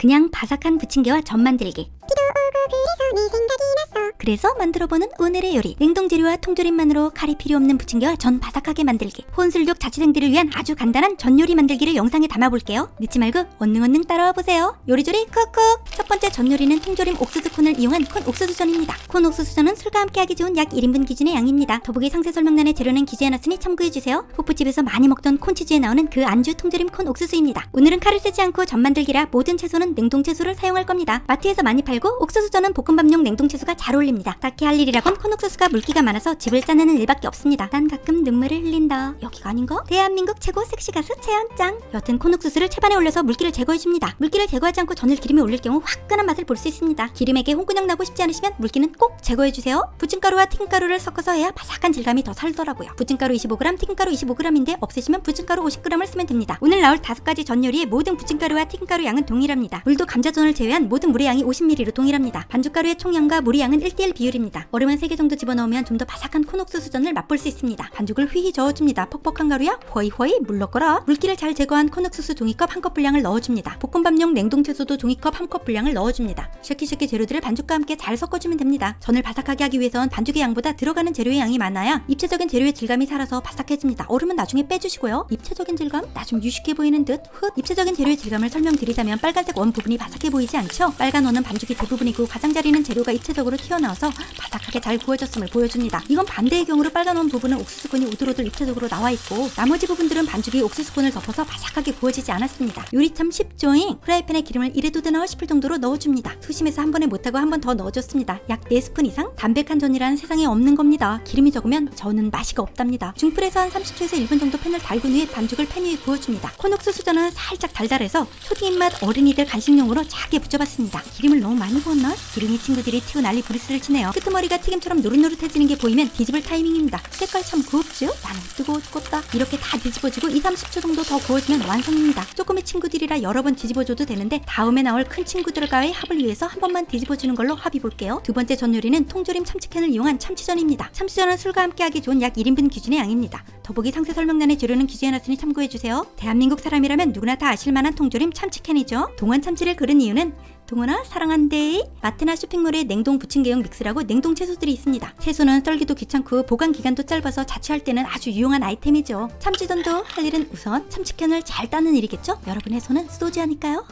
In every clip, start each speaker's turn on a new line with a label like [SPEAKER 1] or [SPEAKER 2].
[SPEAKER 1] 그냥 바삭한 부침개와 전 만들기. 그래서 만들어보는 오늘의 요리. 냉동재료와 통조림만으로 칼이 필요 없는 부침개와 전 바삭하게 만들기. 혼술족 자취생들을 위한 아주 간단한 전 요리 만들기를 영상에 담아볼게요. 늦지 말고 얼른 따라와보세요. 요리조리 쿡쿡! 첫 번째 전 요리는 통조림 옥수수 콘을 이용한 콘 옥수수전입니다. 콘 옥수수전은 술과 함께 하기 좋은 약 1인분 기준의 양입니다. 더보기 상세 설명란에 재료는 기재해놨으니 참고해주세요. 호프집에서 많이 먹던 콘치즈에 나오는 그 안주 통조림 콘 옥수수입니다. 오늘은 칼을 쓰지 않고 전 만들기라 모든 채소는 냉동 채소를 사용할 겁니다. 마트에서 많이 팔고 옥수수전은 볶음밥용 냉동 채소가 잘 어울립니다. 딱히 할 일이라곤 콘옥수수가 물기가 많아서 집을 짜내는 일밖에 없습니다. 난 가끔 눈물을 흘린다. 여기가 아닌가? 대한민국 최고 섹시 가수 채연짱. 여튼 콘옥수수를 채반에 올려서 물기를 제거해줍니다. 물기를 제거하지 않고 전을 기름에 올릴 경우 화끈한 맛을 볼 수 있습니다. 기름에게 홍군형 나고 싶지 않으시면 물기는 꼭 제거해주세요. 부침가루와 튀김가루를 섞어서 해야 바삭한 질감이 더 살더라고요. 부침가루 25g, 튀김가루 25g인데 없으시면 부침가루 50g을 쓰면 됩니다. 오늘 나올 5가지 전 요리의 모든 부침가루와 튀김가루 양은 동일합니다. 물도 감자전을 제외한 모든 물의 양이 50ml로 동일합니다. 반죽가루의 총량과 물의 양은 1:1 비율입니다. 얼음은 3개 정도 집어넣으면 좀 더 바삭한 콘옥수수전을 맛볼 수 있습니다. 반죽을 휘휘 저어줍니다. 퍽퍽한 가루야 허이허이 물 넣거라. 물기를 잘 제거한 콘옥수수 종이컵 1컵 분량을 넣어줍니다. 볶음밥용 냉동 채소도 종이컵 1컵 분량을 넣어줍니다. 쉐키쉐키 재료들을 반죽과 함께 잘 섞어주면 됩니다. 전을 바삭하게 하기 위해선 반죽의 양보다 들어가는 재료의 양이 많아야 입체적인 재료의 질감이 살아서 바삭해집니다. 얼음은 나중에 빼주시고요. 입체적인 질감? 나 좀 유식해 보이는 듯? 입체적인 재료의 질감을 설명드리자면 빨간색 원 부분이 바삭해 보이지 않죠? 빨간 원은 반죽이 대부분이고 가장자리는 재료가 입체적으로 튀어나와서 바삭하게 잘 구워졌음을 보여줍니다. 이건 반대의 경우로 빨간 원 부분은 옥수수콘이 오돌오돌 입체적으로 나와있고 나머지 부분들은 반죽이 옥수수콘을 덮어서 바삭하게 구워지지 않았습니다. 요리 참 쉽죠잉? 프라이팬에 기름을 이래도 되나 싶을 정도로 넣어줍니다. 소심해서 한 번에 못하고 한 번 더 넣어줬습니다. 약 4스푼 이상? 담백한 전이란 세상에 없는 겁니다. 기름이 적으면 전은 맛이가 없답니다. 중불에서 한 30초에서 1분 정도 팬을 달군 후에 반죽을 팬 위에 구워줍니다. 콘옥수수전은 살짝 달달해서 초딩 입맛 어린이들 간식용으로 작게 붙여봤습니다. 기름을 너무 많이 부었나? 기름이 친구들이 튀고 난리 부리스를 치네요. 끄트머리가 튀김처럼 노릇노릇해지는 게 보이면 뒤집을 타이밍입니다. 색깔 참 곱죠? 나는 뜨거워 죽겠다. 이렇게 다 뒤집어지고 2-30초 정도 더 구워주면 완성입니다. 조금의 친구들이라 여러 번 뒤집어줘도 되는데 다음에 나올 큰 친구들과의 합을 위해서 한 번만 뒤집어주는 걸로 합의볼게요. 두 번째 전 요리는 통조림 참치캔을 이용한 참치전입니다. 참치전은 술과 함께 하기 좋은 약 1인분 기준의 양입니다. 더보기 상세 설명란에 재료는 기재해놨으니 참고해주세요. 대한민국 사람이라면 누구나 다 아실만한 통조림 참치캔이죠. 동원 참치를 그린 이유는 동원아 사랑한대. 마트나 쇼핑몰에 냉동 부침개용 믹스라고 냉동 채소들이 있습니다. 채소는 썰기도 귀찮고 보관 기간도 짧아서 자취할 때는 아주 유용한 아이템이죠. 참치전도 할 일은 우선 참치캔을 잘 따는 일이겠죠? 여러분의 손은 소지하니까요.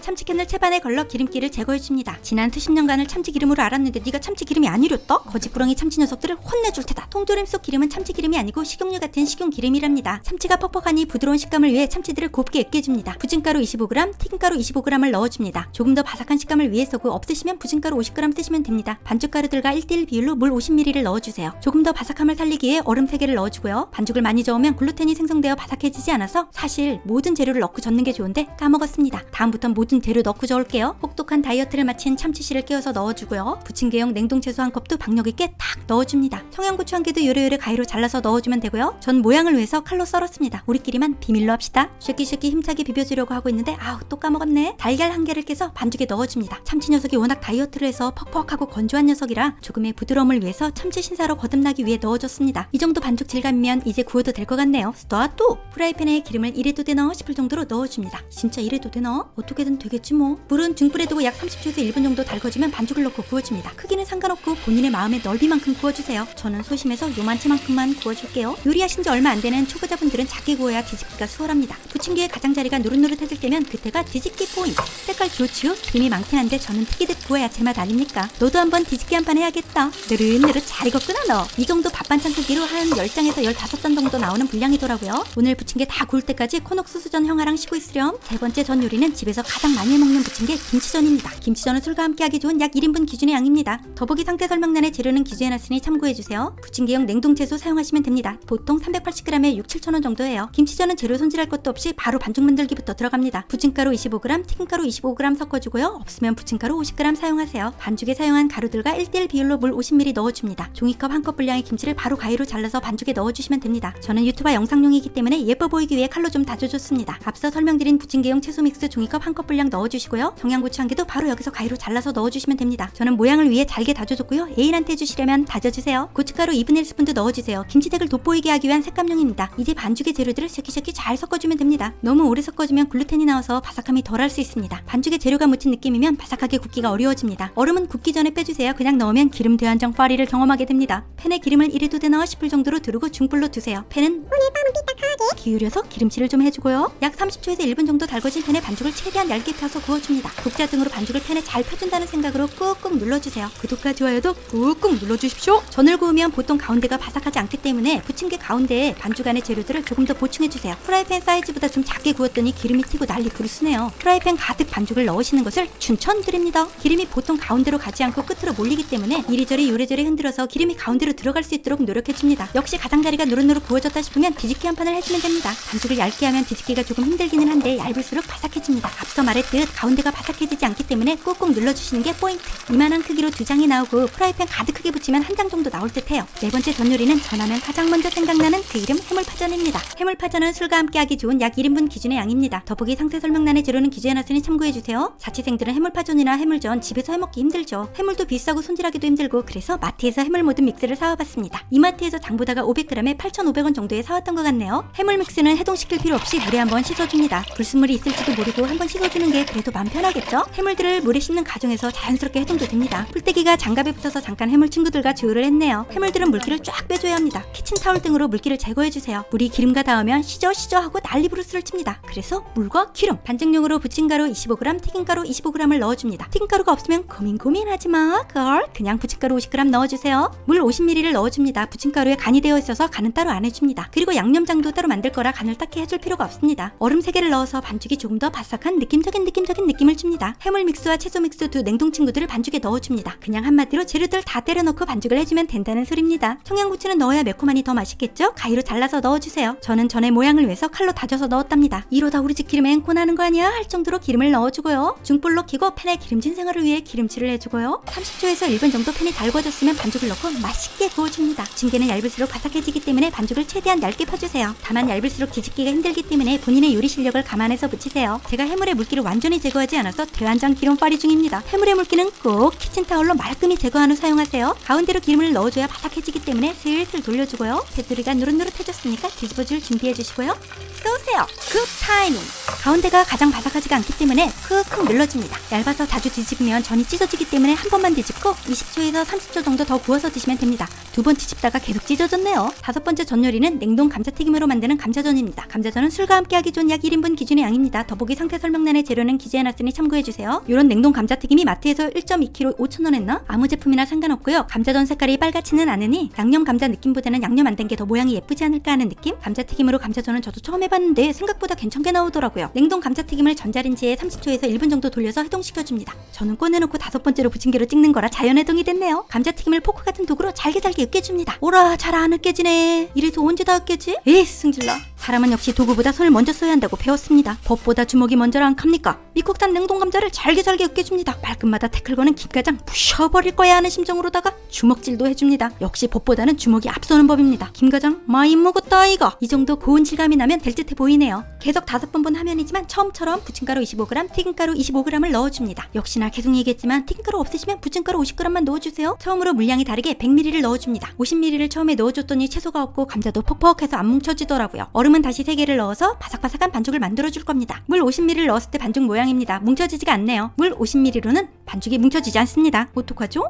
[SPEAKER 1] 참치캔을 채반에 걸러 기름기를 제거해줍니다. 지난 수십 년간을 참치기름으로 알았는데 네가 참치기름이 아니랬다? 거짓부렁이 참치 녀석들을 혼내줄 테다. 통조림 속 기름은 참치기름이 아니고 식용유 같은 식용기름이랍니다. 참치가 퍽퍽하니 부드러운 식감을 위해 참치들을 곱게 으깨줍니다. 부침가루 25g, 튀김가루 25g을 넣어줍니다. 조금 더 바삭한 식감을 위해서고 없으시면 부침가루 50g 쓰시면 됩니다. 반죽가루들과 1:1 비율로 물 50ml를 넣어주세요. 조금 더 바삭함을 살리기 위해 얼음 3개를 넣어주고요. 반죽을 많이 저으면 글루텐이 생성되어 바삭해지지 않아서 사실 모든 재료를 넣고 젓는 게 좋은데 까먹었습니다. 다음부턴 모든 재료 넣고 저을게요. 혹독한 다이어트를 마친 참치씨를 깨워서 넣어주고요. 부침개용 냉동채소 1컵도 박력 있게 딱 넣어줍니다. 청양고추 1개도 요래요래 가위로 잘라서 넣어주면 되고요. 전 모양을 위해서 칼로 썰었습니다. 우리끼리만 비밀로 합시다. 쉐끼쉐끼 힘차게 비벼주려고 하고 있는데 또 까먹었네. 달걀 1개를 깨서 반죽에 넣어줍니다. 참치 녀석이 워낙 다이어트를 해서 퍽퍽하고 건조한 녀석이라 조금의 부드러움을 위해서 참치 신사로 거듭나기 위해 넣어줬습니다. 이 정도 반죽 질감이면 이제 구워도 될 것 같네요. 스타트! 프라이팬에 기름을 이래도 되나 싶을 정도로 넣어줍니다. 진짜 이래도 되나? 어떻게든 되겠지 뭐. 물은 중불에 두고 약 30초에서 1분 정도 달궈지면 반죽을 넣고 구워줍니다. 크기는 상관없고 본인의 마음의 넓이만큼 구워주세요. 저는 소심해서 요만치만큼만 구워줄게요. 요리하신 지 얼마 안 되는 초보자분들은 작게 구워야 뒤집기가 수월합니다. 부침개의 가장자리가 노릇노릇해질 때면 그때가 뒤집기 포인트. 색깔 좋지요? 김이 많긴 한데 저는 튀기듯 구워야 제맛 아닙니까? 너도 한번 뒤집기 한 판 해야겠다. 느릇느릇 잘 익었구나 너. 이 정도 밥반찬 크기로 한 10장에서 15장 정도 나오는 분량이더라고요. 오늘 부침개 다 구울 때까지 콘옥수수전 형아랑 쉬고 있으렴. 세 번째 전 요리는 집에서 가장 많이 먹는 부침개 김치전입니다. 김치전은 술과 함께 하기 좋은 약 1인분 기준의 양입니다. 더보기 상태 설명란에 재료는 기재해놨으니 참고해주세요. 부침개용 냉동채소 사용하시면 됩니다. 보통 380g에 6-7,000원 정도예요. 김치전은 재료 손질할 것도 없이 바로 반죽 만들기부터 들어갑니다. 부침가루 25g, 튀김가루 25g 섞어주고요. 없으면 부침가루 50g 사용하세요. 반죽에 사용한 가루들과 1:1 비율로 물 50ml 넣어줍니다. 종이컵 1컵 분량의 김치를 바로 가위로 잘라서 반죽에 넣어주시면 됩니다. 저는 유튜버 영상용이기 때문에 예뻐 보이기 위해 칼로 좀 다져줬습니다. 앞서 설명드린 부침개용 채소 믹스 종이컵 1컵 분량 넣어주시고요. 청양고추 1개도 바로 여기서 가위로 잘라서 넣어주시면 됩니다. 저는 모양을 위해 잘게 다져줬고요. 애인한테 해주시려면 다져주세요. 고춧가루 2분의 1스푼도 넣어주세요. 김치색을 돋보이게 하기 위한 색감용입니다. 이제 반죽의 재료들을 샤키샤키 잘 섞어주면 됩니다. 너무 오래 섞어주면 글루텐이 나와서 바삭함이 덜할 수 있습니다. 반죽에 재료가 묻힌 느낌이면 바삭하게 굽기가 어려워집니다. 얼음은 굽기 전에 빼주세요. 그냥 넣으면 기름 대환장 파리를 경험하게 됩니다. 팬에 기름을 이래도 되나 싶을 정도로 두르고 중불로 두세요. 팬은 오늘 밤은 삐딱하게 기울여서 기름칠을 좀 해주고요. 약 30초에서 1분 정도 달궈진 팬에 반죽을 최대한 얇게 펴서 구워줍니다. 독자 등으로 반죽을 팬에 잘 펴준다는 생각으로 꾹꾹 눌러주세요. 구독과 좋아요도 꾹꾹 눌러주십시오. 전을 구우면 보통 가운데가 바삭하지 않기 때문에 부침개 가운데에 반죽 안의 재료들을 조금 더 보충해주세요. 프라이팬 사이즈보다 좀 작게 구웠더니 기름이 튀고 난리 부르스네요. 프라이팬 가득 반죽을 넣으시는 것을 추천드립니다. 기름이 보통 가운데로 가지 않고 끝으로 몰리기 때문에 이리저리 요래저리 흔들어서 기름이 가운데로 들어갈 수 있도록 노력해줍니다. 역시 가장자리가 노릇노릇 구워졌다 싶으면 뒤집기 한 판을 해주면 됩니다. 반죽을 얇게 하면 뒤집기가 조금 힘들기는 한데 얇을수록 바삭해집니다. 앞서 말했듯 가운데가 바삭해지지 않기 때문에 꾹꾹 눌러주시는 게 포인트. 이만한 크기로 2장이 나오고 프라이팬 가득 크게 붙이면 1장 정도 나올 듯해요. 네 번째 전 요리는 전하면 가장 먼저 생각나는 그 이름 해물파전입니다. 해물파전은 술과 함께 하기 좋은 약 1인분 기준의 양입니다. 더보기 상세 설명란의 재료는 기재해놨으니 참고해주세요. 자취생들은 해물파전이나 해물전 집에서 해먹기 힘들죠. 해물도 비싸고 손질하기도 힘들고 그래서 마트에서 해물 모든 믹스를 사와봤습니다. 이마트에서 장 보다가 500g에 8,500원 정도에 사왔던 것 같네요. 해물 믹스는 해동시킬 필요 없이 물에 한번 씻어줍니다. 불순물이 있을지도 모르고 한번 씻어주는 게 그래도 마음 편하겠죠? 해물들을 물에 씻는 과정에서 자연스럽게 해동도 됩니다. 풀떼기가 장갑에 붙어서 잠깐 해물 친구들과 조율을 했네요. 해물들은 물기를 쫙 빼줘야 합니다. 키친타올 등으로 물기를 제거해주세요. 물이 기름과 닿으면 시저 하고 난리 부르스를 칩니다. 그래서 물과 기름, 반죽용으로 부침가루 25g, 튀김가루 25g을 넣어줍니다. 튀김가루가 없으면 고민하지마 걸. 그냥 부침가루 50g 넣어주세요. 물 50ml를 넣어줍니다. 부침가루에 간이 되어 있어서 간은 따로 안 해줍니다. 그리고 양념장도 따로 만들 거라 간을 딱히 해줄 필요가 없습니다. 얼음 3개를 넣어서 반죽이 조금 더 바삭한 느낌적인 느낌을 줍니다. 해물 믹스와 채소 믹스 두 냉동 친구들을 반죽에 넣어줍니다. 그냥 한마디로 재료들 다 때려 넣고 반죽을 해주면 된다는 소리입니다. 청양고추는 넣어야 매콤하니 더 맛있겠죠? 가위로 잘라서 넣어주세요. 저는 전의 모양을 위해서 칼로 다져서 넣었답니다. 이러다 우리 집 기름에 앵꼬나는 거 아니야? 할 정도로 기름을 넣어주고요. 중불로 켜고 팬에 기름진 생활을 위해 기름칠을 해주고요. 30초에서 1분 정도 팬이 달궈졌으면 반죽을 넣고 맛있게 구워줍니다. 부침개는 얇을수록 바삭해지기 때문에 반죽을 최대한 얇게 펴주세요. 다만 얇을수록 뒤집기가 힘들기 때문에 본인의 요리 실력을 감안해서 묻히세요. 제가 해물의 물기를 완전히 제거하지 않아서 대환장 기름빨이 중입니다. 해물의 물기는 꼭 키친타올로 말끔히 제거한 후 사용하세요. 가운데로 기름을 넣어줘야 바삭해지기 때문에 슬슬 돌려주고요. 테두리가 노릇노릇해졌으니까 뒤집어줄 준비해주시고요. 쏘세요. 굿 타이밍. 가운데가 가장 바삭하지가 않기 때문에 쿡쿡 눌러줍니다. 얇아서 자주 뒤집으면 전이 찢어지기 때문에 한 번만 뒤집고 20초에서 30초 정도 더 구워서 드시면 됩니다. 두 번 뒤집다가 계속 찢어졌네요. 5번째 전 요리는 냉동 감자튀김으로 만드는 감자전입니다. 감자전은 술과 함께 하기 좋은 약 1인분 기준의 양입니다. 더보기 상세 설명란의 재료는 기재해놨으니 참고해주세요. 이런 냉동 감자튀김이 마트에서 1.2kg 5,000원 했나? 아무 제품이나 상관없고요. 감자전 색깔이 빨갛지는 않으니 양념 감자 느낌보다는 양념 안 된 게 더 모양이 예쁘지 않을까 하는 느낌? 감자튀김으로 감자전은 저도 처음 해봤는데 생각보다 괜찮게 나오더라고요. 냉동 감자튀김을 전자레인지에 30초에서 1분 정도 돌려서 해동시켜줍니다. 저는 꺼내놓고 5번째로 부침개로 찍는 거라 자연해동이 됐네요. 감자튀김을 포크 같은 도구로 잘게 으깨줍니다. 오라 잘 안 으깨지네. 이래서 언제 다 으깨지? 에이 승질나. 사람은 역시 도구보다 손을 먼저 써야 한다고 배웠습니다. 법보다 주먹이 먼저라 안 갑니까? 미국산 냉동 감자를 잘게 으깨줍니다. 말끝마다 태클 거는 김가장 부셔버릴 거야 하는 심정으로다가 주먹질도 해줍니다. 역시 법보다는 주먹이 앞서는 법입니다. 김가장 많이 먹었다 이거. 이 정도 고운 질감이 나면 될 듯해 보이네요. 계속 5번 본 화면이지만 처음처럼 부침가루 25g, 튀김가루 25g을 넣어줍니다. 역시나 계속 얘기했지만 튀김가루 없으시면 부침가루 50g만 넣어주세요. 처음으로 물량이 다르게 100ml를 넣어줍니다. 50ml를 처음에 넣어줬더니 채소가 없고 감자도 퍽퍽해서 안 뭉쳐지더라고요. 얼음은 다시 3개를 넣어서 바삭바삭한 반죽을 만들어줄 겁니다. 물 50ml를 넣었을 때 반죽 모양입니다. 뭉쳐지지가 않네요. 물 50ml로는 반죽이 뭉쳐지지 않습니다. 어떡하죠?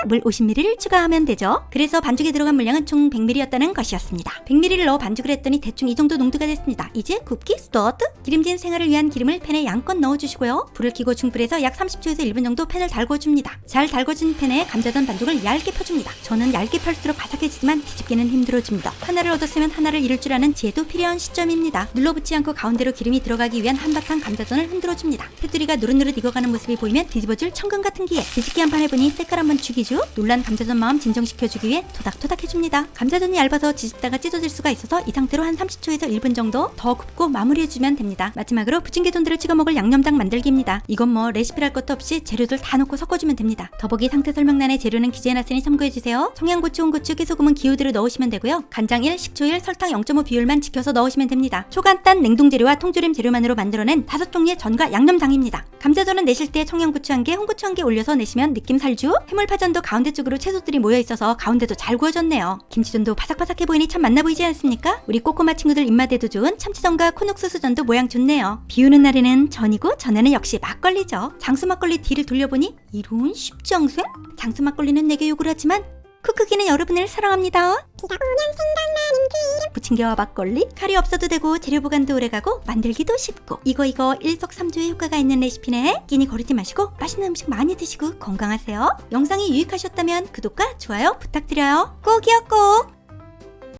[SPEAKER 1] 물 50ml를 추가하면 되죠. 그래서 반죽에 들어간 물량은 총 100ml였다는 것이었습니다. 100ml를 넣어 반죽을 했더니 대충 이 정도 농도가 됐습니다. 이제 굽기 스타트! 기름진 생활을 위한 기름을 팬에 양껏 넣어주시고요. 불을 켜고 중불에서 약 30초에서 1분 정도 팬을 달궈줍니다. 잘 달궈진 팬에 감자전 반죽을 얇게 펴줍니다. 저는 얇게 펼수록 바삭해지지만 뒤집기는 힘들어집니다. 하나를 얻었으면 하나를 잃을 줄 아는 지혜도 필요한 시점입니다. 눌러붙지 않고 가운데로 기름이 들어가기 위한 한바탕 감자전을 흔들어줍니다. 테두리가 노릇노릇 익어가는 모습이 보이면 뒤집어줄 천금 같은 기회. 뒤집기 한 판 해보니 색깔 한번 죽이죠. 살주, 놀란 감자전 마음 진정시켜주기 위해 토닥토닥 해줍니다. 감자전이 얇아서 뒤집다가 찢어질 수가 있어서 이 상태로 한 30초에서 1분 정도 더 굽고 마무리해주면 됩니다. 마지막으로 부침개돈들을 찍어 먹을 양념장 만들기입니다. 이건 뭐 레시피랄 것도 없이 재료들 다 넣고 섞어주면 됩니다. 더보기 상태 설명란에 재료는 기재해놨으니 참고해주세요. 청양고추, 홍고추, 깨소금은 기호대로 넣으시면 되고요. 간장 1, 식초 1, 설탕 0.5 비율만 지켜서 넣으시면 됩니다. 초간단 냉동재료와 통조림 재료만으로 만들어낸 5종류의 전과 양념장입니다. 감자전은 내실 때 청양고추 1개, 홍고추 1개 올려서 내시면 느낌 살주. 해물파전도 가운데 쪽으로 채소들이 모여있어서 가운데도 잘 구워졌네요. 김치전도 바삭바삭해 보이니 참 맛나 보이지 않습니까? 우리 꼬꼬마 친구들 입맛에도 좋은 참치전과 콘옥수수전도 모양 좋네요. 비 오는 날에는 전이고 전에는 역시 막걸리죠. 장수 막걸리 뒤를 돌려보니 이런 십정생? 장수 막걸리는 내게 욕을 하지만 그 크기는 여러분을 사랑합니다. 비가 오면 생각나는 그 이름. 부침개와 막걸리, 칼이 없어도 되고 재료 보관도 오래가고 만들기도 쉽고 이거 일석삼조의 효과가 있는 레시피네. 끼니 거르지 마시고 맛있는 음식 많이 드시고 건강하세요. 영상이 유익하셨다면 구독과 좋아요 부탁드려요. 꼭이요 꼭.